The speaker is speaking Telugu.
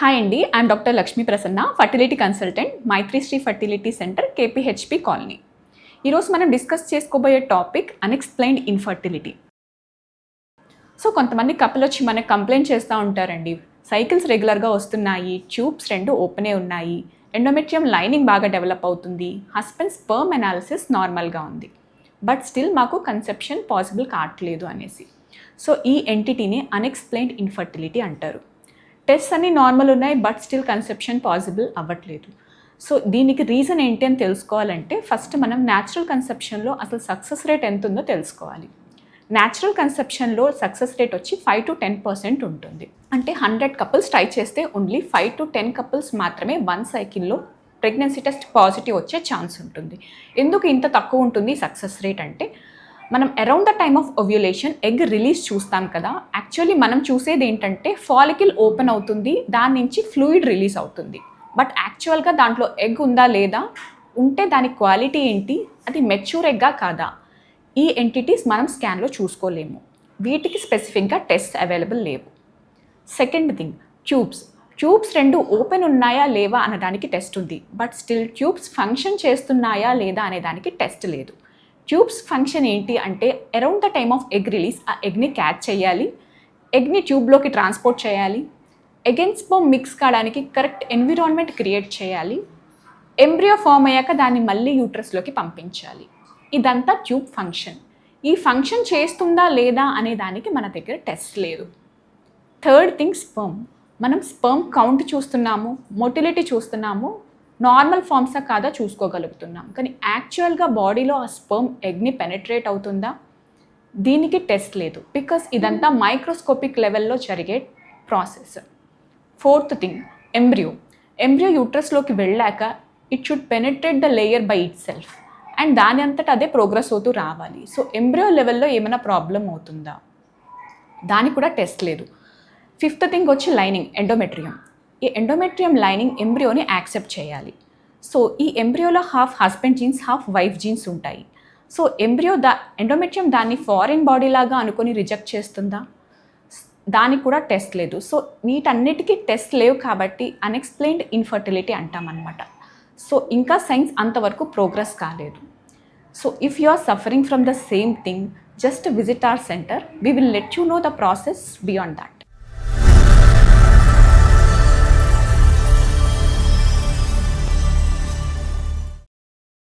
హాయ్ అండి, I'm doctor Lakshmi Prasanna, fertility consultant, Maitrishri fertility centre, KPHB colony. ఈరోజు మనం డిస్కస్ చేసుకోబోయే టాపిక్ అన్ఎక్స్ప్లెయిన్డ్ ఇన్ఫర్టిలిటీ. సో కొంతమంది కపుల్ వచ్చి మనకు కంప్లైంట్ చేస్తూ ఉంటారండి, సైకిల్స్ రెగ్యులర్గా వస్తున్నాయి, ట్యూబ్స్ రెండు ఓపెనే ఉన్నాయి, ఎండోమెట్రియం లైనింగ్ బాగా డెవలప్ అవుతుంది, హస్బెండ్ స్పర్మ్ అనాలిసిస్ నార్మల్గా ఉంది, బట్ స్టిల్ మాకు కన్సెప్షన్ పాసిబుల్ కావట్లేదు అనేసి. సో ఈ ఎంటిటీని అన్ఎక్స్ప్లెయిన్డ్ ఇన్ఫర్టిలిటీ అంటారు. టెస్ట్ అన్నీ నార్మల్ ఉన్నాయి, బట్ స్టిల్ కన్సెప్షన్ పాసిబుల్ అవ్వట్లేదు. సో దీనికి రీజన్ ఏంటి అని తెలుసుకోవాలంటే ఫస్ట్ మనం న్యాచురల్ కన్సెప్షన్లో అసలు సక్సెస్ రేట్ ఎంత ఉందో తెలుసుకోవాలి. న్యాచురల్ కన్సెప్షన్లో సక్సెస్ రేట్ వచ్చి 5 to 10% ఉంటుంది. అంటే 100 కపుల్స్ ట్రై చేస్తే ఓన్లీ 5 to 10 కపుల్స్ మాత్రమే 1 సైకిల్లో ప్రెగ్నెన్సీ టెస్ట్ పాజిటివ్ వచ్చే ఛాన్స్ ఉంటుంది. ఎందుకు ఇంత తక్కువ ఉంటుంది సక్సెస్ రేట్ అంటే, మనం around the time of ovulation egg release చూస్తాం కదా, యాక్చువల్లీ మనం చూసేది ఏంటంటే ఫాలికిల్ ఓపెన్ అవుతుంది, దాని నుంచి ఫ్లూయిడ్ రిలీజ్ అవుతుంది. బట్ యాక్చువల్గా దాంట్లో ఎగ్ ఉందా లేదా, ఉంటే దాని క్వాలిటీ ఏంటి, అది మెచ్యూర్ ఎగ్గా కాదా, ఈ ఎంటిటీస్ మనం స్కాన్లో చూసుకోలేము. వీటికి స్పెసిఫిక్గా టెస్ట్ అవైలబుల్ లేవు. సెకండ్ థింగ్, ట్యూబ్స్ రెండు ఓపెన్ ఉన్నాయా లేవా అనడానికి టెస్ట్ ఉంది, బట్ స్టిల్ ట్యూబ్స్ ఫంక్షన్ చేస్తున్నాయా లేదా అనేదానికి టెస్ట్ లేదు. ట్యూబ్స్ ఫంక్షన్ ఏంటి అంటే, around the time of egg release ఆ ఎగ్ని క్యాచ్ చేయాలి, ఎగ్ని ట్యూబ్లోకి ట్రాన్స్పోర్ట్ చేయాలి, ఎగ్ అండ్ స్పర్మ్ మిక్స్ కావడానికి కరెక్ట్ ఎన్విరాన్మెంట్ క్రియేట్ చేయాలి, ఎంబ్రియో ఫామ్ అయ్యాక దాన్ని మళ్ళీ యూట్రస్లోకి పంపించాలి. ఇదంతా ట్యూబ్ ఫంక్షన్. ఈ ఫంక్షన్ చేస్తుందా లేదా అనే దానికి మన దగ్గర టెస్ట్ లేదు. థర్డ్ థింగ్, మనం స్పర్మ్ కౌంట్ చూస్తున్నాము, మొటిలిటీ చూస్తున్నాము, నార్మల్ ఫామ్సా కాదా చూసుకోగలుగుతున్నాం, కానీ యాక్చువల్గా బాడీలో ఆ స్పర్మ్ ఎగ్ని పెనట్రేట్ అవుతుందా, దీనికి టెస్ట్ లేదు, బికాస్ ఇదంతా మైక్రోస్కోపిక్ లెవెల్లో జరిగే ప్రాసెస్. ఫోర్త్ థింగ్, ఎంబ్రియో యూట్రస్లోకి వెళ్ళాక it should penetrate the layer by it self, and దాని అంతటా అదే ప్రోగ్రెస్ అవుతూ రావాలి. సో ఎంబ్రియో లెవెల్లో ఏమైనా ప్రాబ్లం అవుతుందా, దానికి కూడా టెస్ట్ లేదు. ఫిఫ్త్ థింగ్ వచ్చి లైనింగ్, ఎండోమెట్రియం. ఈ ఎండోమెట్రియం లైనింగ్ ఎంబ్రియోని యాక్సెప్ట్ చేయాలి. సో ఈ ఎంబ్రియోలో half husband genes, half wife genes ఉంటాయి. సో ఎండోమెట్రియం దాన్ని ఫారిన్ బాడీ లాగా అనుకొని రిజెక్ట్ చేస్తుందా, దానికి కూడా టెస్ట్ లేదు. సో వీటన్నిటికీ టెస్ట్ లేవు కాబట్టి అన్ఎక్స్ప్లెయిన్డ్ ఇన్ఫర్టిలిటీ అంటామన్నమాట. సో ఇంకా సైన్స్ అంతవరకు ప్రోగ్రెస్ కాలేదు. So if you are suffering from the same thing, just visit our centre, we will let you know the process beyond that.